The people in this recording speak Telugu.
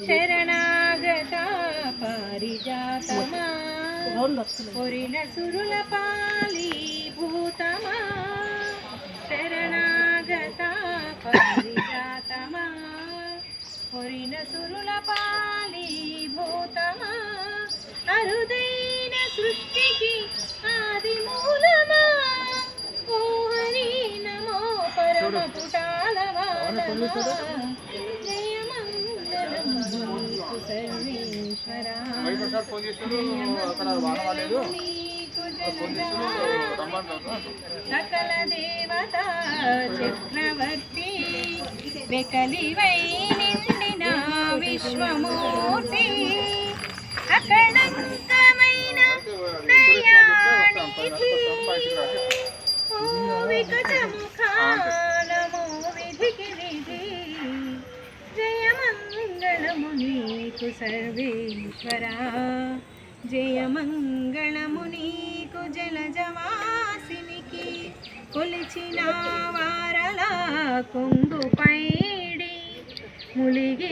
శరణాగత పారిజాతమా కొరిన సురుల పాలి భూతమా శరణాగత పారిజాతమా కొరిన సురుల పాలి భూతమా అరుదైన సృష్టికి ఆది మూలమా ఓ హరి నమో పరమ పుటాలవా సకల దేవత చక్రవర్తి వెకలివై నిండిన విశ్వమూర్తి అకళంకమైన దయానిధి ఓ వికటముఖా నమో విధికి విధి జయమంగళము నీకు సర్వేశ్వరా జయమంగళము నీకు జలజవాసినికి కొలిచిన వారల కొంగు పైడి ములిగే